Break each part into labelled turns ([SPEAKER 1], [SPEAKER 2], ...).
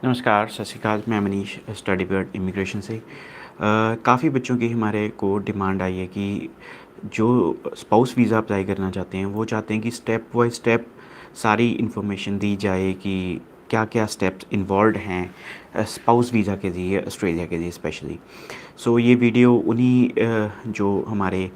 [SPEAKER 1] नमस्कार, सत श्री अकाल। मैं मनीष स्टडी विद इमिग्रेशन से। काफ़ी बच्चों की हमारे को डिमांड आई है कि जो स्पाउस वीज़ा अप्लाई करना चाहते हैं, वो चाहते हैं कि स्टेप बाय स्टेप सारी इन्फॉर्मेशन दी जाए कि क्या-क्या स्टेप्स इन्वॉल्व्ड हैं स्पाउस वीज़ा के लिए, ऑस्ट्रेलिया के लिए स्पेशली। सो ये वीडियो उन्हीं जो हमारे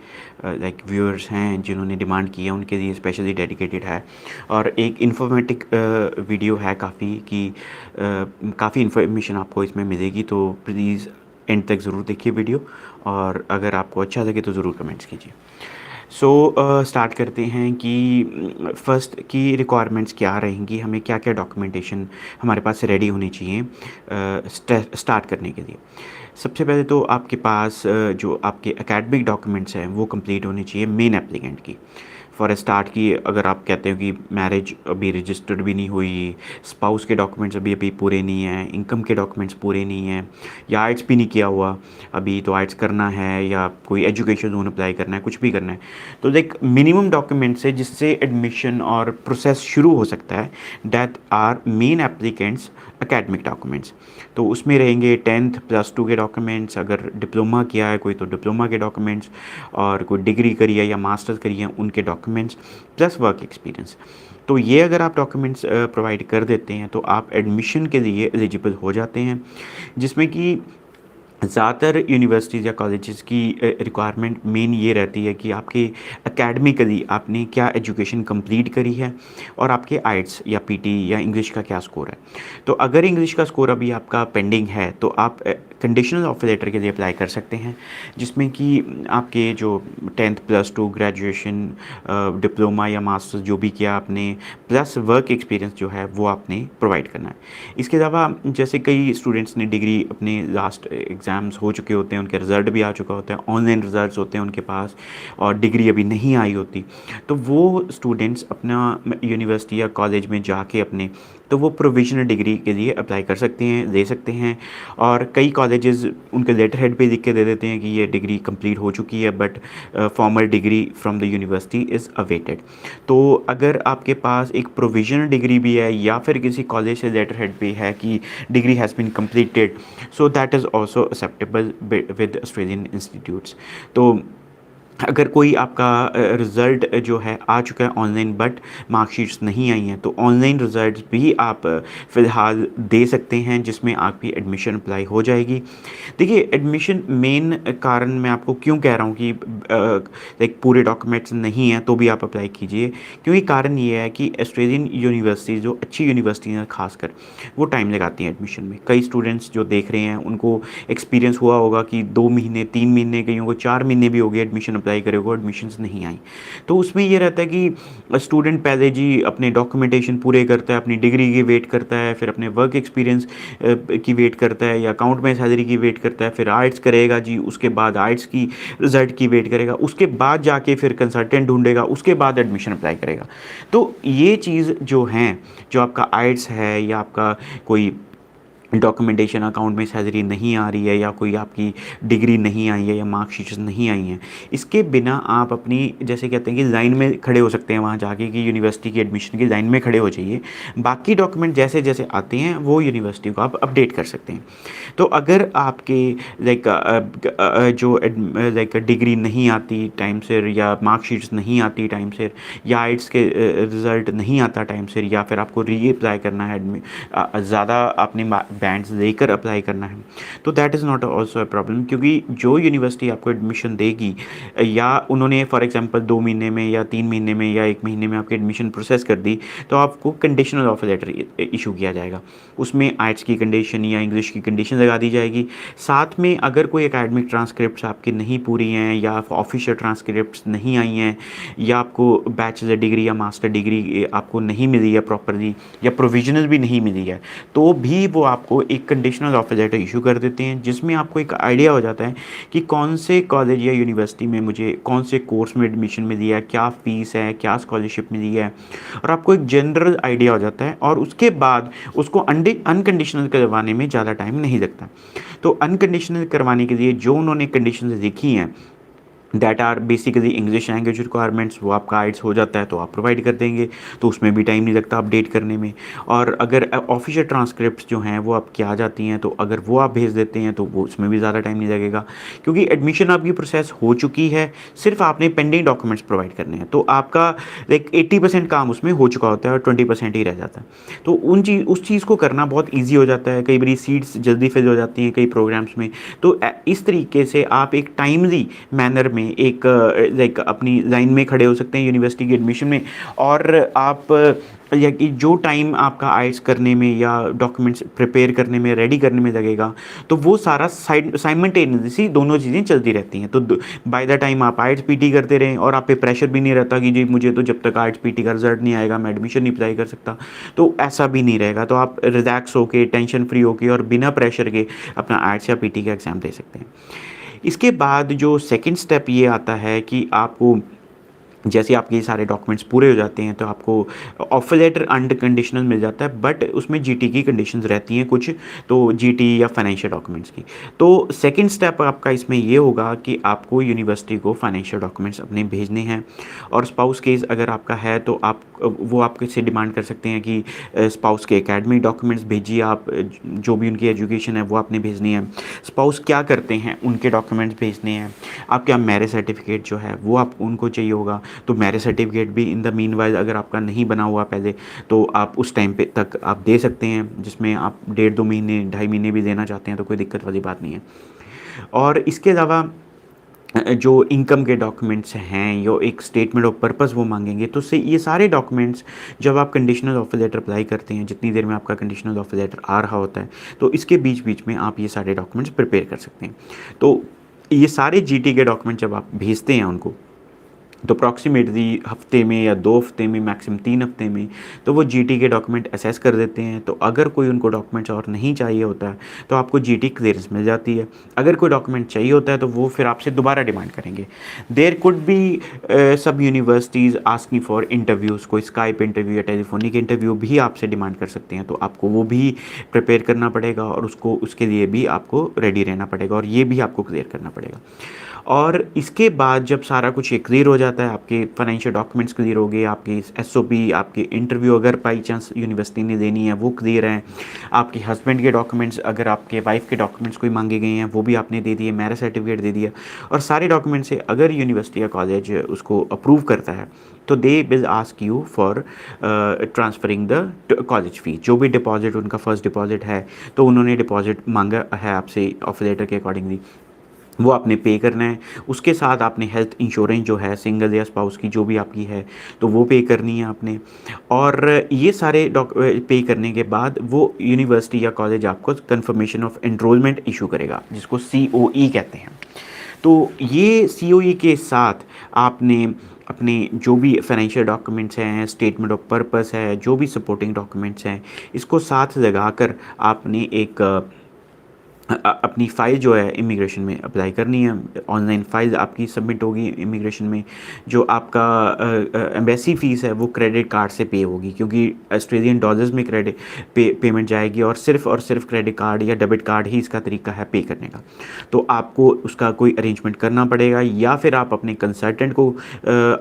[SPEAKER 1] व्यूअर्स हैं जिन्होंने डिमांड की है उनके लिए स्पेशली डेडिकेटेड है। और एक इन्फॉर्मेटिव वीडियो है काफ़ी कि काफ़ी इन्फॉर्मेशन आपको इसमें मिलेगी, तो प्लीज़ एंड तक ज़रूर देखिए वीडियो। और अगर आपको अच्छा लगे तो ज़रूर कमेंट्स कीजिए। सो स्टार्ट करते हैं कि फ़र्स्ट की रिक्वायरमेंट्स क्या रहेंगी, हमें क्या-क्या डॉक्यूमेंटेशन हमारे पास रेडी होनी चाहिए स्टार्ट करने के लिए। सबसे पहले तो आपके पास जो आपके एकेडमिक डॉक्यूमेंट्स हैं वो कंप्लीट होने चाहिए मेन एप्लीकेंट की। फॉर ए स्टार्ट की अगर आप कहते हो कि मैरिज अभी रजिस्टर्ड भी नहीं हुई, स्पाउस के डॉक्यूमेंट्स अभी अभी पूरे नहीं हैं, इनकम के डॉक्यूमेंट्स पूरे नहीं हैं, या आइट्स भी नहीं किया हुआ अभी, तो आइट्स करना है या कोई एजुकेशन लोन अप्लाई करना है, कुछ भी करना है, तो लाइक मिनिमम डॉक्यूमेंट्स है जिससे एडमिशन और प्रोसेस शुरू हो सकता है, that are main applicants academic documents. तो उसमें रहेंगे 10th +2 के डॉक्यूमेंट्स, अगर डिप्लोमा किया है कोई तो डिप्लोमा के डॉक्यूमेंट्स, और कोई डिग्री करी है या मास्टर्स करी है उनके डॉक्यूमेंट्स, प्लस वर्क एक्सपीरियंस। तो ये अगर आप डॉक्यूमेंट्स प्रोवाइड कर देते हैं तो आप एडमिशन के लिए एलिजिबल हो जाते हैं, जिसमें कि ज़्यादातर यूनिवर्सिटीज़ या कॉलेजेस की रिक्वायरमेंट मेन ये रहती है कि आपके एकेडमिकली आपने क्या एजुकेशन कंप्लीट करी है और आपके आइट्स या पीटी या इंग्लिश का क्या स्कोर है। तो अगर इंग्लिश का स्कोर अभी आपका पेंडिंग है तो आप कंडीशनल ऑफर लेटर के लिए अप्लाई कर सकते हैं, जिसमें कि आपके जो 10th +2 ग्रेजुएशन, डिप्लोमा या मास्टर्स जो भी किया आपने, प्लस वर्क एक्सपीरियंस जो है वो आपने प्रोवाइड करना है। इसके अलावा जैसे कई स्टूडेंट्स ने डिग्री अपने लास्ट एग्ज़ाम्स हो चुके होते हैं, उनके रिज़ल्ट भी आ चुका होता है, ऑनलाइन रिज़ल्ट्स होते हैं उनके पास, और डिग्री अभी नहीं आई होती, तो वो स्टूडेंट्स अपना यूनिवर्सिटी या कॉलेज में जाके अपने, तो वो प्रोविज़नल डिग्री के लिए अप्लाई कर सकते हैं, दे सकते हैं। और कई कॉलेजेस उनके लेटर हेड पे लिख के दे देते हैं कि ये डिग्री कंप्लीट हो चुकी है, but formal degree from the university is awaited. तो अगर आपके पास एक प्रोविज़नल डिग्री भी है या फिर किसी कॉलेज से लेटर हेड पे है कि degree has been completed, so that is also acceptable with Australian institutes. तो अगर कोई आपका रिज़ल्ट जो है आ चुका है ऑनलाइन, बट मार्कशीट्स नहीं आई हैं, तो ऑनलाइन रिज़ल्ट्स भी आप फ़िलहाल दे सकते हैं, जिसमें आपकी एडमिशन अप्लाई हो जाएगी। देखिए, एडमिशन मेन कारण मैं आपको क्यों कह रहा हूँ कि लाइक पूरे डॉक्यूमेंट्स नहीं हैं तो भी आप अप्लाई कीजिए, क्योंकि कारण ये है कि ऑस्ट्रेलियन यूनिवर्सिटीज़ जो अच्छी यूनिवर्सिटी हैं खासकर, वो टाइम लगाती हैं एडमिशन में। कई स्टूडेंट्स जो देख रहे हैं उनको एक्सपीरियंस हुआ होगा कि 2 महीने 3 महीने, कईयों को 4 महीने भी हो गए एडमिशन अप्लाई करे हुए, एडमिशन्स नहीं आई। तो उसमें ये रहता है कि स्टूडेंट पहले जी अपने डॉक्यूमेंटेशन पूरे करता है, अपनी डिग्री की वेट करता है, फिर अपने वर्क एक्सपीरियंस की वेट करता है, या अकाउंट में सैलरी की वेट करता है, फिर आइट्स करेगा जी, उसके बाद आइट्स की रिजल्ट की वेट करेगा, उसके बाद जाके फिर कंसल्टेंट ढूंढेगा, उसके बाद एडमिशन अप्लाई करेगा। तो ये चीज़ जो हैं, जो आपका आइट्स है या आपका कोई डॉक्यूमेंटेशन, अकाउंट में सैलरी नहीं आ रही है, या कोई आपकी डिग्री नहीं आई है, या मार्कशीट्स नहीं आई हैं, इसके बिना आप अपनी, जैसे कहते हैं कि लाइन में खड़े हो सकते हैं वहाँ जाके कि यूनिवर्सिटी की एडमिशन की लाइन में खड़े हो जाइए। बाकी डॉक्यूमेंट जैसे जैसे आते हैं वो यूनिवर्सिटी को आप अपडेट कर सकते हैं। तो अगर आपके लाइक जो लाइक डिग्री नहीं आती टाइम सिर, या मार्कशीट्स नहीं आती टाइम सिर, या आइट्स के रिज़ल्ट नहीं आता टाइम सिर, या फिर आपको री अप्लाई करना है, ज़्यादा आपने बैंड्स लेकर अप्लाई करना है, तो that is not also a problem, क्योंकि जो यूनिवर्सिटी आपको एडमिशन देगी, या उन्होंने फॉर एग्जांपल 2 महीने में या 3 महीने में या 1 महीने में आपकी एडमिशन प्रोसेस कर दी, तो आपको कंडीशनल ऑफर लेटर इशू किया जाएगा। उसमें आइट्स की कंडीशन या इंग्लिश की कंडीशन लगा दी जाएगी। साथ में अगर कोई एकेडमिक ट्रांसक्रिप्ट्स आपकी नहीं पूरी हैं, या ऑफिशियल ट्रांसक्रिप्ट्स नहीं आई हैं, या आपको बैचलर डिग्री या मास्टर डिग्री आपको नहीं मिली है प्रॉपरली, या प्रोविजनल भी नहीं मिली है, तो भी वो आपको एक कंडीशनल ऑफर लेटर इशू कर देते हैं, जिसमें आपको एक आइडिया हो जाता है कि कौन से कॉलेज या यूनिवर्सिटी में मुझे कौन से कोर्स में एडमिशन मिली है, क्या फ़ीस है, क्या स्कॉलरशिप मिली है, और आपको एक जनरल आइडिया हो जाता है। और उसके बाद उसको अनकंडीशनल करवाने में ज़्यादा टाइम नहीं लगता। तो अनकंडीशनल करवाने के लिए जो उन्होंने कंडीशंस लिखी हैं, that are basically English language requirements, वो आपका आइट्स हो जाता है तो आप प्रोवाइड कर देंगे, तो उसमें भी टाइम नहीं लगता अपडेट करने में। और अगर ऑफिशियल ट्रांसक्रिप्ट्स जो हैं वो आपकी आ जाती हैं, तो अगर वो आप भेज देते हैं तो वो उसमें भी ज़्यादा टाइम नहीं लगेगा, क्योंकि एडमिशन आपकी प्रोसेस हो चुकी है, सिर्फ आपने पेंडिंग डॉक्यूमेंट्स प्रोवाइड करने हैं, तो आपका लाइक 80% काम उसमें हो चुका होता है और 20% ही रह जाता है। तो उस चीज़ को करना बहुत ईजी हो जाता है, कई बार सीट्स जल्दी फिल हो जाती हैं कई प्रोग्राम्स में। तो इस तरीके से आप एक टाइमली मैनर में एक लाइक अपनी लाइन में खड़े हो सकते हैं यूनिवर्सिटी की एडमिशन में। और आप या कि जो टाइम आपका आइट्स करने में या डॉक्यूमेंट्स प्रिपेयर करने में, रेडी करने में लगेगा, तो वो सारा साइमल्टेनियसली दोनों चीज़ें चलती रहती हैं। तो बाय द टाइम आप आइट्स पीटी करते रहें और आप पे प्रेशर भी नहीं रहता कि जी मुझे तो जब तक आइट्स पीटी का रिजल्ट नहीं आएगा मैं एडमिशन नहीं अप्लाई कर सकता, तो ऐसा भी नहीं रहेगा। तो आप रिलैक्स होके, टेंशन फ्री होके और बिना प्रेशर के अपना आइट्स या पीटी का एग्ज़ाम दे सकते हैं। इसके बाद जो सेकंड स्टेप ये आता है कि आपको, जैसे आपके ये सारे डॉक्यूमेंट्स पूरे हो जाते हैं, तो आपको ऑफर लेटर अनकंडीशनल मिल जाता है, बट उसमें जीटी की कंडीशंस रहती हैं कुछ, तो जीटी या फाइनेंशियल डॉक्यूमेंट्स की। तो सेकंड स्टेप आपका इसमें ये होगा कि आपको यूनिवर्सिटी को फाइनेंशियल डॉक्यूमेंट्स अपने भेजने हैं। और स्पाउस केस अगर आपका है तो आप वो आपके से डिमांड कर सकते हैं कि स्पाउस के एकेडमिक डॉक्यूमेंट्स भेजिए, आप जो भी उनकी एजुकेशन है वो आपने भेजनी है, स्पाउस क्या करते हैं उनके डॉक्यूमेंट्स भेजने हैं, आपका मैरिज सर्टिफिकेट जो है वो आप उनको चाहिए होगा। तो मैरिज सर्टिफिकेट भी इन द मीनवाइल अगर आपका नहीं बना हुआ पहले, तो आप उस टाइम पे तक आप दे सकते हैं, जिसमें आप 1.5-2 महीने 2.5 महीने भी देना चाहते हैं तो कोई दिक्कत वाली बात नहीं है। और इसके अलावा जो इनकम के डॉक्यूमेंट्स हैं, यो एक स्टेटमेंट ऑफ पर्पस वो मांगेंगे, तो से ये सारे डॉक्यूमेंट्स जब आप कंडीशनल ऑफर लेटर अप्लाई करते हैं, जितनी देर में आपका कंडीशनल ऑफर लेटर आ रहा होता है, तो इसके बीच बीच में आप ये सारे डॉक्यूमेंट्स प्रिपेयर कर सकते हैं। तो ये सारे जीटी के डॉक्यूमेंट जब आप भेजते हैं उनको, तो अप्रॉक्सीमेटली हफ्ते में या 2 हफ्ते में, मैक्सिमम 3 हफ्ते में, तो वो जीटी के डॉक्यूमेंट असेस कर देते हैं। तो अगर कोई उनको डॉक्यूमेंट्स और नहीं चाहिए होता है तो आपको जीटी क्लियरेंस मिल जाती है। अगर कोई डॉक्यूमेंट चाहिए होता है तो वो फिर आपसे दोबारा डिमांड करेंगे। देयर कुड बी सब यूनिवर्सिटीज़ आस्किंग फॉर इंटरव्यूज़, कोई स्काइप इंटरव्यू या टेलीफोनिक इंटरव्यू भी आपसे डिमांड कर सकते हैं, तो आपको वो भी प्रिपेयर करना पड़ेगा और उसके लिए भी आपको रेडी रहना पड़ेगा और ये भी आपको क्लियर करना पड़ेगा। और इसके बाद जब सारा कुछ ये क्लियर हो जाता है, आपके फाइनेंशियल डॉक्यूमेंट्स क्लियर हो गए, आपकी एसओपी, आपके इंटरव्यू अगर बाई चांस यूनिवर्सिटी ने देनी है वो क्लियर हैं, आपके हस्बैंड के डॉक्यूमेंट्स, अगर आपके वाइफ के डॉक्यूमेंट्स कोई मांगे गए हैं वो भी आपने दे दिए, मैरिज सर्टिफिकेट दे दिया, और सारे डॉक्यूमेंट्स से अगर यूनिवर्सिटी या कॉलेज उसको अप्रूव करता है तो they will ask you for transferring the college fee. जो भी डिपॉजिट उनका फर्स्ट डिपॉजिट है, तो उन्होंने डिपॉजिट मांगा है आपसे ऑफर लेटर के अकॉर्डिंगली, वो आपने पे करना है। उसके साथ आपने हेल्थ इंश्योरेंस जो है सिंगल या स्पाउस की जो भी आपकी है, तो वो पे करनी है आपने। और ये सारे पे करने के बाद वो यूनिवर्सिटी या कॉलेज आपको कंफर्मेशन ऑफ एनरोलमेंट इशू करेगा, जिसको सीओई कहते हैं। तो ये सीओई के साथ आपने अपने जो भी फाइनेंशियल डॉक्यूमेंट्स हैं, स्टेटमेंट ऑफ पर्पस है, जो भी सपोर्टिंग डॉक्यूमेंट्स हैं, इसको साथ लगाकर आपने एक अपनी फ़ाइल जो है इमिग्रेशन में अप्लाई करनी है। ऑनलाइन फ़ाइल आपकी सबमिट होगी इमिग्रेशन में। जो आपका एम्बेसी फ़ीस है वो क्रेडिट कार्ड से पे होगी, क्योंकि ऑस्ट्रेलियन डॉलर्स में पेमेंट जाएगी, और सिर्फ क्रेडिट कार्ड या डेबिट कार्ड ही इसका तरीका है पे करने का। तो आपको उसका कोई अरेंजमेंट करना पड़ेगा, या फिर आप अपने कंसल्टेंट को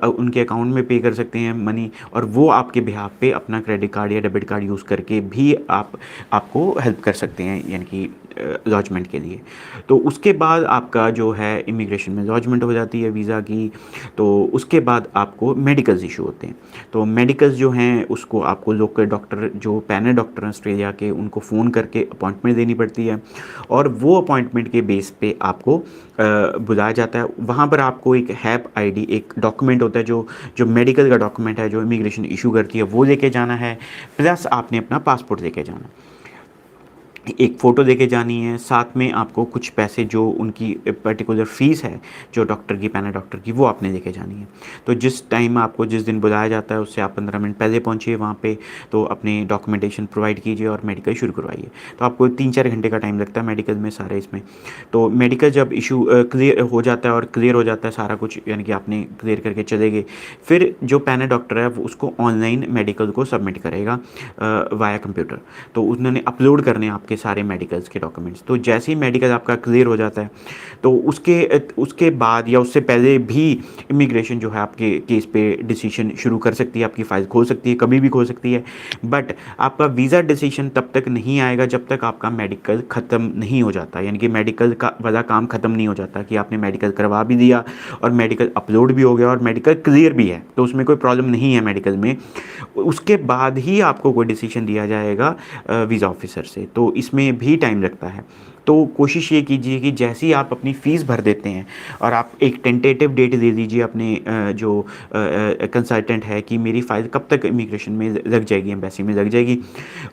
[SPEAKER 1] उनके अकाउंट में पे कर सकते हैं मनी, और वो आपके बिहाफ पे अपना क्रेडिट कार्ड या डेबिट कार्ड यूज़ करके भी आपको हेल्प कर सकते हैं, यानी कि लॉजमेंट के लिए। तो उसके बाद आपका जो है इमिग्रेशन में लॉजमेंट हो जाती है वीज़ा की। तो उसके बाद आपको मेडिकल्स इशू होते हैं। तो मेडिकल्स जो हैं उसको आपको लोकल डॉक्टर, जो पैनल डॉक्टर हैं ऑस्ट्रेलिया के, उनको फ़ोन करके अपॉइंटमेंट देनी पड़ती है, और वो अपॉइंटमेंट के बेस पे आपको बुलाया जाता है। वहाँ पर आपको एक हैप आईडी, एक डॉक्यूमेंट होता है जो मेडिकल का डॉक्यूमेंट है, जो इमिग्रेशन इशू करती है, वो लेके जाना है, प्लस आपने अपना पासपोर्ट लेके जाना है, एक फ़ोटो लेके जानी है, साथ में आपको कुछ पैसे जो उनकी पर्टिकुलर फ़ीस है जो डॉक्टर की, पैनल डॉक्टर की, वो आपने लेके जानी है। तो जिस टाइम आपको जिस दिन बुलाया जाता है उससे आप 15 मिनट पहले पहुँचिए वहाँ पे, तो अपनी डॉक्यूमेंटेशन प्रोवाइड कीजिए और मेडिकल शुरू करवाइए। तो आपको 3-4 घंटे का टाइम लगता है मेडिकल में सारे इसमें। तो मेडिकल जब इशू क्लियर हो जाता है और क्लियर हो जाता है सारा कुछ, यानी कि आपने क्लियर करके चले गए, फिर जो पैनल डॉक्टर है वो उसको ऑनलाइन मेडिकल को सबमिट करेगा वाया कंप्यूटर। तो उन्होंने अपलोड करने आपके आपके सारे मेडिकल्स के डॉक्यूमेंट्स। तो जैसे ही मेडिकल आपका क्लियर हो जाता है, तो उसके बाद या उससे पहले भी इमिग्रेशन जो है आपके केस पे डिसीजन शुरू कर सकती है, आपकी फ़ाइल खोल सकती है, कभी भी खोल सकती है। बट आपका वीज़ा डिसीजन तब तक नहीं आएगा जब तक आपका मेडिकल ख़त्म नहीं हो जाता, यानी कि मेडिकल का वाला काम ख़त्म नहीं हो जाता कि आपने मेडिकल करवा भी दिया और मेडिकल अपलोड भी हो गया और मेडिकल क्लियर भी है, तो उसमें कोई प्रॉब्लम नहीं है मेडिकल में। उसके बाद ही आपको कोई डिसीजन दिया जाएगा वीज़ा ऑफिसर से, तो इसमें भी टाइम लगता है। तो कोशिश ये कीजिए कि जैसे ही आप अपनी फ़ीस भर देते हैं और आप एक टेंटेटिव डेट दे दीजिए अपने जो कंसल्टेंट है कि मेरी फ़ाइल कब तक इमिग्रेशन में लग जाएगी, एम्बेसी में लग जाएगी,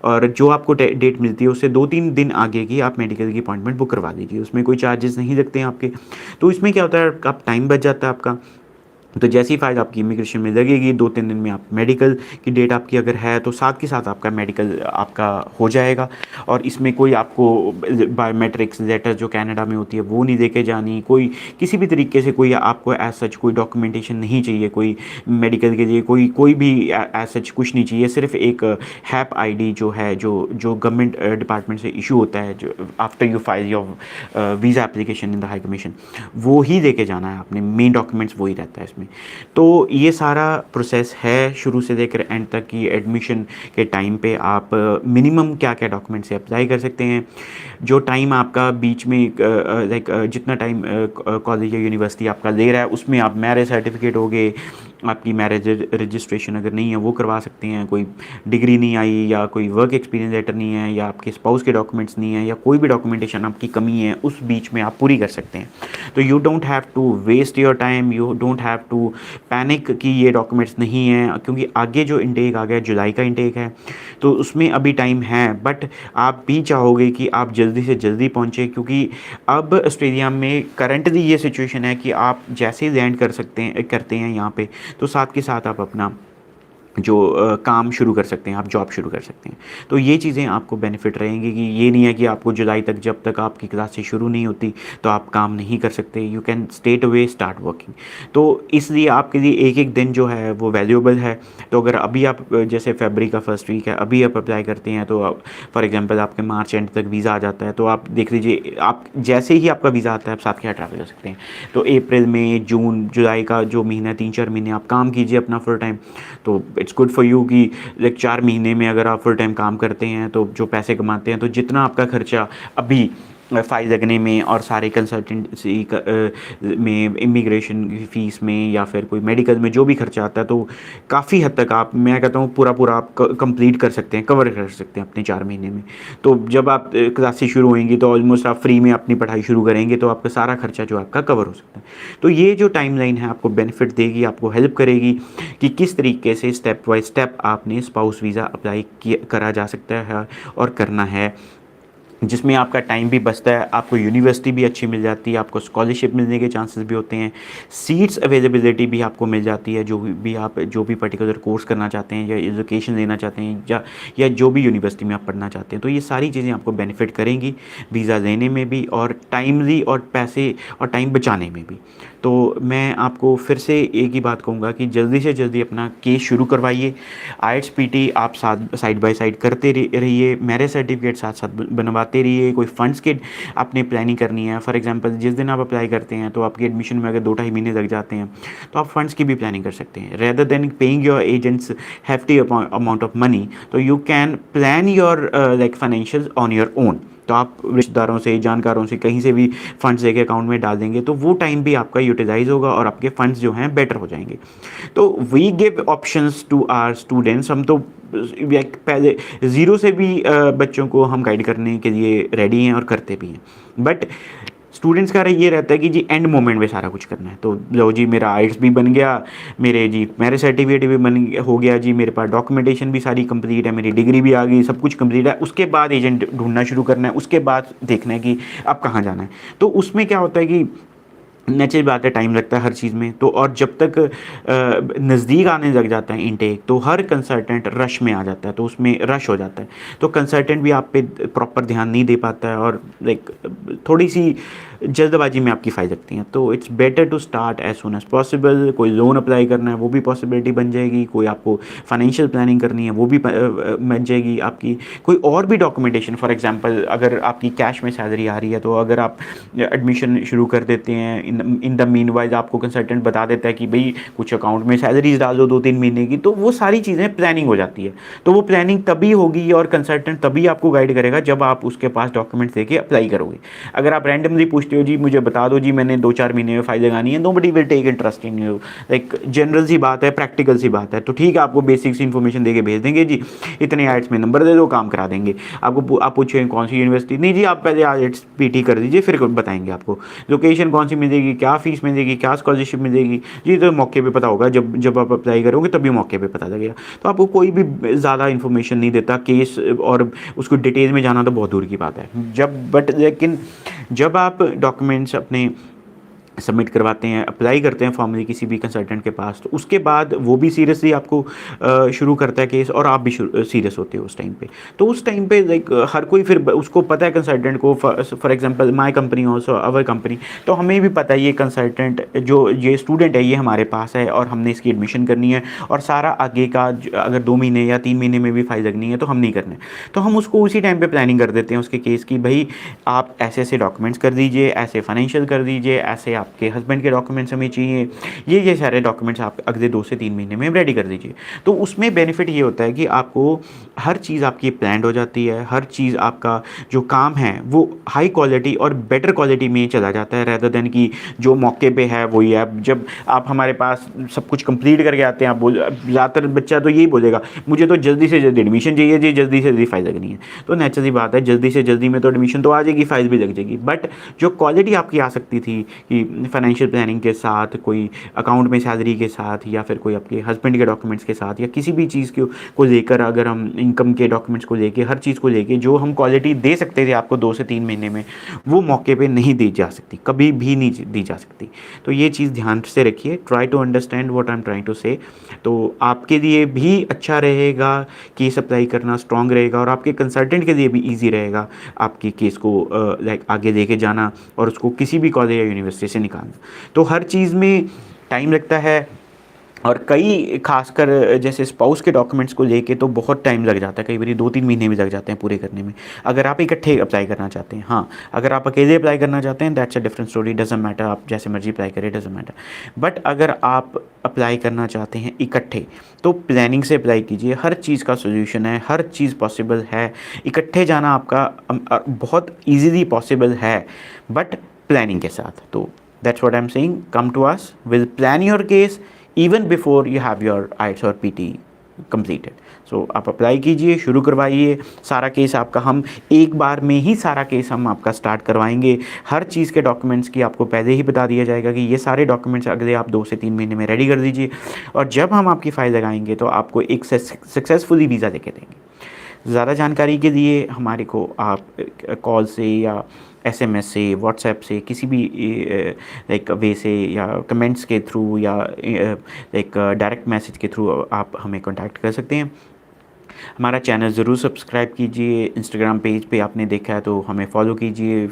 [SPEAKER 1] और जो आपको डेट मिलती है उससे 2-3 दिन आगे की आप मेडिकल की अपॉइंटमेंट बुक करवा दीजिए। उसमें कोई चार्जेस नहीं लगते हैं आपके। तो इसमें क्या होता है, आप टाइम बच जाता है आपका। तो जैसी फ़ाइल आपकी इमिग्रेशन में लगेगी 2-3 दिन में आप मेडिकल की डेट आपकी अगर है तो साथ के साथ आपका मेडिकल आपका हो जाएगा। और इसमें कोई आपको बायोमेट्रिक्स लेटर जो कनाडा में होती है वो नहीं देके जानी, कोई किसी भी तरीके से कोई आपको एज सच कोई डॉक्यूमेंटेशन नहीं चाहिए, कोई मेडिकल के लिए कोई भी एज सच कुछ नहीं चाहिए। सिर्फ एक हैप आईडी जो है जो गवर्नमेंट डिपार्टमेंट से इशू होता है जो after you file your visa application in the high commission, वो ही देके जाना है आपने। मेन डॉक्यूमेंट्स वही रहता है इसमें। तो ये सारा प्रोसेस है शुरू से लेकर एंड तक की। एडमिशन के टाइम पे आप मिनिमम क्या क्या डॉक्यूमेंट से अप्लाई कर सकते हैं। जो टाइम आपका बीच में लाइक जितना टाइम कॉलेज या यूनिवर्सिटी आपका ले रहा है उसमें आप मैरिज सर्टिफिकेट हो गए, आपकी मैरिज रजिस्ट्रेशन अगर नहीं है वो करवा सकते हैं, कोई डिग्री नहीं आई या कोई वर्क एक्सपीरियंस लेटर नहीं है या आपके स्पाउस के डॉक्यूमेंट्स नहीं है या कोई भी डॉक्यूमेंटेशन आपकी कमी है, उस बीच में आप पूरी कर सकते हैं। तो you don't have to waste your time, you don't have to panic कि ये डॉक्यूमेंट्स नहीं हैं, क्योंकि आगे जो इंटेक आ गया जुलाई का इंटेक है तो उसमें अभी टाइम है। बट आप भी चाहोगे कि आप जल्दी से जल्दी पहुँचे, क्योंकि अब ऑस्ट्रेलिया में करंटली ये सिचुएशन है कि आप जैसे ही लैंड करते हैं यहाँ पे, तो साथ के साथ आप अपना जो काम शुरू कर सकते हैं, आप जॉब शुरू कर सकते हैं। तो ये चीज़ें आपको बेनिफिट रहेंगी कि ये नहीं है कि आपको जुलाई तक जब तक आपकी क्लासेस शुरू नहीं होती तो आप काम नहीं कर सकते। You can straight away start working. तो इसलिए आपके लिए एक एक दिन जो है वो वैल्यूएबल है। तो अगर अभी आप जैसे फरवरी का फर्स्ट वीक है, अभी आप अप्लाई करते हैं तो फॉर एग्जांपल आपके मार्च एंड तक वीज़ा आ जाता है, तो आप देख लीजिए आप जैसे ही आपका वीज़ा आता है आप 7 के 8 ट्रैवल कर सकते हैं। तो अप्रैल मई जून जुलाई का जो महीना है 3-4 महीने आप काम कीजिए अपना फुल टाइम। तो इट्स गुड फॉर यू कि लाइक 4 महीने में अगर आप फुल टाइम काम करते हैं तो जो पैसे कमाते हैं, तो जितना आपका खर्चा अभी फ़ाइल लगने में और सारे कंसल्टेंसी में, इमिग्रेशन की फ़ीस में या फिर कोई मेडिकल में जो भी खर्चा आता है, तो काफ़ी हद तक आप, मैं कहता हूँ पूरा आप कंप्लीट कर सकते हैं, कवर कर सकते हैं अपने 4 महीने में। तो जब आप क्लासेस शुरू होंगी तो ऑलमोस्ट आप फ्री में अपनी पढ़ाई शुरू करेंगे तो आपका सारा खर्चा जो आपका कवर हो सकता है। तो ये जो टाइमलाइन है आपको बेनिफिट देगी, आपको हेल्प करेगी कि किस तरीके से स्टेप बाय स्टेप आपने स्पाउस वीज़ा अप्लाई करा जा सकता है और करना है, जिसमें आपका टाइम भी बचता है, आपको यूनिवर्सिटी भी अच्छी मिल जाती है, आपको स्कॉलरशिप मिलने के चांसेस भी होते हैं, सीट्स अवेलेबिलिटी भी आपको मिल जाती है, जो भी पर्टिकुलर कोर्स करना चाहते हैं या एजुकेशन लेना चाहते हैं या जो भी यूनिवर्सिटी में आप पढ़ना चाहते हैं। तो ये सारी चीज़ें आपको बेनिफिट करेंगी वीज़ा लेने में भी और टाइमली और पैसे और टाइम बचाने में भी। तो मैं आपको फिर से एक ही बात कहूँगा कि जल्दी से जल्दी अपना केस शुरू करवाइए। आईएलटीएस पीटी आप साइड बाय साइड करते रहिए, मैरिज सर्टिफिकेट साथ साथ बनवाते रहिए। कोई फंड्स की आपने प्लानिंग करनी है, फॉर एग्जांपल जिस दिन आप अप्लाई करते हैं तो आपकी एडमिशन में अगर 2-2.5 महीने लग जाते हैं तो आप फंड्स की भी प्लानिंग कर सकते हैं। Rather than paying your agents hefty amount of money, तो you can plan your like financial on your own. तो आप रिश्तेदारों से, जानकारों से कहीं से भी फंड्स लेके अकाउंट में डाल देंगे तो वो टाइम भी आपका यूटिलाइज होगा और आपके फंड्स जो हैं बेटर हो जाएंगे। तो we give options to our students. हम तो पहले ज़ीरो से भी बच्चों को हम गाइड करने के लिए रेडी हैं और करते भी हैं। बट स्टूडेंट्स का ये रहता है कि जी एंड मोमेंट में सारा कुछ करना है। तो लो जी मेरा आइल्स भी बन गया, मेरे जी मैरिज सर्टिफिकेट भी हो गया जी, मेरे पास डॉक्यूमेंटेशन भी सारी कंप्लीट है, मेरी डिग्री भी आ गई, सब कुछ कंप्लीट है। उसके बाद एजेंट ढूंढना शुरू करना है, उसके बाद देखना है कि अब कहाँ जाना है। तो उसमें क्या होता है कि नेचुरल बात है, टाइम लगता है हर चीज़ में। तो और जब तक नज़दीक आने लग जाता है इनटेक तो हर कंसल्टेंट रश में आ जाता है, तो उसमें रश हो जाता है। तो कंसल्टेंट भी आप पे प्रॉपर ध्यान नहीं दे पाता है और लाइक थोड़ी सी जल्दबाजी में आपकी फ़ाइल सकती हैं। तो it's better to start as soon as possible. कोई लोन अप्लाई करना है वो भी पॉसिबिलिटी बन जाएगी, कोई आपको फाइनेंशियल प्लानिंग करनी है वो भी बन जाएगी आपकी, कोई और भी डॉक्यूमेंटेशन, फॉर एग्जांपल अगर आपकी कैश में सैलरी आ रही है तो अगर आप एडमिशन शुरू कर देते हैं, इन द मीनवाइल आपको कंसल्टेंट बता देता है कि भाई कुछ अकाउंट में सैलरीज डाल दो 2-3 महीने की, तो वो सारी चीज़ें प्लानिंग हो जाती है। तो वो प्लानिंग तभी होगी और कंसल्टेंट तभी आपको गाइड करेगा जब आप उसके पास डॉक्यूमेंट्स देके अप्लाई करोगे। अगर आप रैंडमली पूछते हो जी मुझे बता दो जी मैंने 2-4 महीने में फाइल लगानी है, nobody will take interest in you. Like general सी बात है, प्रैक्टिकल सी बात है, तो ठीक है आपको बेसिक सी इन्फॉर्मेशन देके भेज देंगे जी, इतने आइट्स में नंबर दे दो काम करा देंगे। आपको आप पूछें कौन सी यूनिवर्सिटी, नहीं जी आप पहले आइट्स पीटी कर दीजिए फिर बताएंगे आपको लोकेशन कौन सी मिलेगी, क्या फीस मिलेगी, क्या स्कॉलरशिप मिलेगी जी, तो मौके पे पता होगा, जब जब आप अप्लाई करोगे तभी मौके पे पता लगेगा। तो आपको कोई भी ज़्यादा इन्फॉर्मेशन नहीं देता केस, और उसको डिटेल में जाना तो बहुत दूर की बात है। लेकिन जब आप डॉक्यूमेंट्स अपने सबमिट करवाते हैं, अप्लाई करते हैं फॉर्मली किसी भी कंसल्टेंट के पास, तो उसके बाद वो भी सीरियसली आपको शुरू करता है केस, और आप भी सीरियस होते हो उस टाइम पे। तो उस टाइम पे लाइक हर कोई फिर उसको पता है कंसल्टेंट को, for example my company also our company, तो हमें भी पता है ये कंसल्टेंट जो ये स्टूडेंट है ये हमारे पास है और हमने इसकी एडमिशन करनी है, और सारा आगे का अगर 2 महीने या 3 महीने में भी फाइल लगनी है तो हम नहीं करने, तो हम उसको उसी टाइम पर प्लानिंग कर देते हैं उसके केस की, भाई आप ऐसे ऐसे डॉक्यूमेंट्स कर दीजिए, ऐसे फाइनेंशियल कर दीजिए, ऐसे आपके हस्बैंड के डॉक्यूमेंट्स हमें चाहिए, ये सारे डॉक्यूमेंट्स आप अगले 2 से 3 महीने में रेडी कर दीजिए। तो उसमें बेनिफिट ये होता है कि आपको हर चीज़ आपकी प्लान्ड हो जाती है, हर चीज़ आपका जो काम है वो हाई क्वालिटी और बेटर क्वालिटी में चला जाता है, रेदर देन कि जो मौके पे है वही है। जब आप हमारे पास सब कुछ कंप्लीट करके आते हैं, आप ज़्यादातर बच्चा तो यही बोलेगा मुझे तो जल्दी से जल्दी एडमिशन चाहिए जी, जल्दी से जल्दी फाइल लगनी है। तो नेचुरली बात है, जल्दी से जल्दी में तो एडमिशन तो आ जाएगी, फाइल भी लग जाएगी, बट जो क्वालिटी आपकी आ सकती थी कि फाइनेंशियल प्लानिंग के साथ, कोई अकाउंट में सैलरी के साथ, या फिर कोई आपके हस्बैंड के डॉक्यूमेंट्स के साथ, या किसी भी चीज़ को लेकर, अगर हम इनकम के डॉक्यूमेंट्स को लेके, हर चीज़ को लेके जो हम क्वालिटी दे सकते थे आपको 2 से 3 महीने में, वो मौके पे नहीं दी जा सकती, कभी भी नहीं दी जा सकती। तो ये चीज़ ध्यान से रखिए, try to understand what I am trying to say. तो आपके लिए भी अच्छा रहेगा, केस अप्लाई करना स्ट्रॉन्ग रहेगा, और आपके कंसल्टेंट के लिए भी ईजी रहेगा आपकी केस को लाइक आगे लेके जाना और उसको किसी भी कॉलेज या यूनिवर्सिटी से निकालना। तो हर चीज़ में टाइम लगता है, और कई खासकर जैसे स्पाउस के डॉक्यूमेंट्स को लेके तो बहुत टाइम लग जाता है, कई बार 2-3 महीने भी लग जाते हैं पूरे करने में, अगर आप इकट्ठे अप्लाई करना चाहते हैं। हाँ, अगर आप अकेले अप्लाई करना चाहते हैं that's a different story, doesn't matter, आप जैसे मर्जी अप्लाई करें, डजंट मैटर। बट अगर आप अप्लाई करना चाहते हैं इकट्ठे, तो प्लानिंग से अप्लाई कीजिए, हर चीज़ का सोल्यूशन है, हर चीज़ पॉसिबल है, इकट्ठे जाना आपका बहुत ईजीली पॉसिबल है, बट प्लानिंग के साथ। तो that's what I am saying, come to us, will plan your case even before you have your IELTS or PT completed. So आप अप्लाई कीजिए, शुरू करवाइए, सारा केस आपका हम एक बार में ही सारा केस हम आपका स्टार्ट करवाएंगे। हर चीज़ के डॉक्यूमेंट्स की आपको पहले ही बता दिया जाएगा कि ये सारे डॉक्यूमेंट्स अगले आप 2 से 3 महीने में रेडी कर दीजिए, और जब हम आपकी फ़ाइल लगाएंगे तो आपको एक सक्सेसफुली वीज़ा देके देंगे। ज़्यादा जानकारी के लिए हमारे को आप कॉल से या SMS से, व्हाट्सएप से, किसी भी लाइक वे से, या कमेंट्स के थ्रू, या लाइक डायरेक्ट मैसेज के थ्रू आप हमें कांटेक्ट कर सकते हैं। हमारा चैनल ज़रूर सब्सक्राइब कीजिए, इंस्टाग्राम पेज पे आपने देखा है तो हमें फॉलो कीजिए,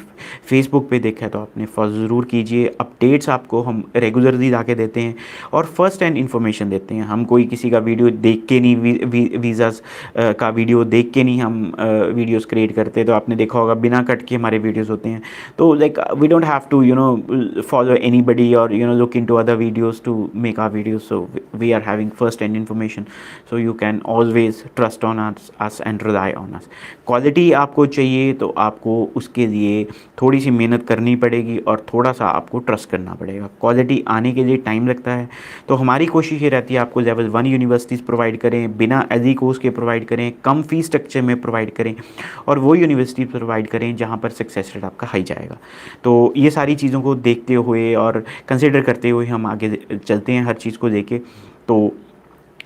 [SPEAKER 1] फेसबुक पे देखा है तो आपने फॉलो ज़रूर कीजिए। अपडेट्स आपको हम रेगुलरली ला के देते हैं और फर्स्ट हैंड इन्फॉर्मेशन देते हैं। हम कोई किसी का वीडियो देख के नहीं, वीज़ाज़ का वीडियो देख के नहीं हम वीडियोस क्रिएट करते। तो आपने देखा होगा बिना कट के हमारे वीडियोस होते हैं। तो like we don't have to follow anybody और look into other videos to make our videos. So we are having first hand information, so you can always trust on us and rely on us। Quality आपको चाहिए तो आपको उसके लिए थोड़ी सी मेहनत करनी पड़ेगी और थोड़ा सा आपको ट्रस्ट करना पड़ेगा। क्वालिटी आने के लिए टाइम लगता है, तो हमारी कोशिश ये रहती है आपको लेवल 1 यूनिवर्सिटीज़ प्रोवाइड करें, बिना एजी कोर्स के प्रोवाइड करें, कम फीस स्ट्रक्चर में प्रोवाइड करें, और वो यूनिवर्सिटी प्रोवाइड करें जहाँ पर सक्सेस रेट आपका हाई जाएगा। तो ये सारी चीज़ों को देखते हुए और कंसिडर करते हुए हम आगे चलते हैं हर चीज़ को लेके। तो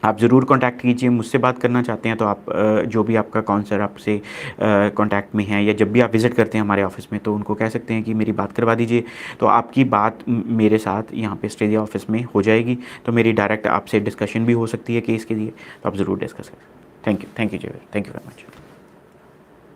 [SPEAKER 1] आप ज़रूर कांटेक्ट कीजिए, मुझसे बात करना चाहते हैं तो आप जो भी आपका काउंसलर आपसे कांटेक्ट में है, या जब भी आप विज़िट करते हैं हमारे ऑफ़िस में तो उनको कह सकते हैं कि मेरी बात करवा दीजिए। तो आपकी बात मेरे साथ यहाँ पे ऑस्ट्रेलिया ऑफ़िस में हो जाएगी, तो मेरी डायरेक्ट आपसे डिस्कशन भी हो सकती है केस के लिए, तो आप ज़रूर डिस्कस करें। थैंक यू जी, थैंक यू वेरी मच।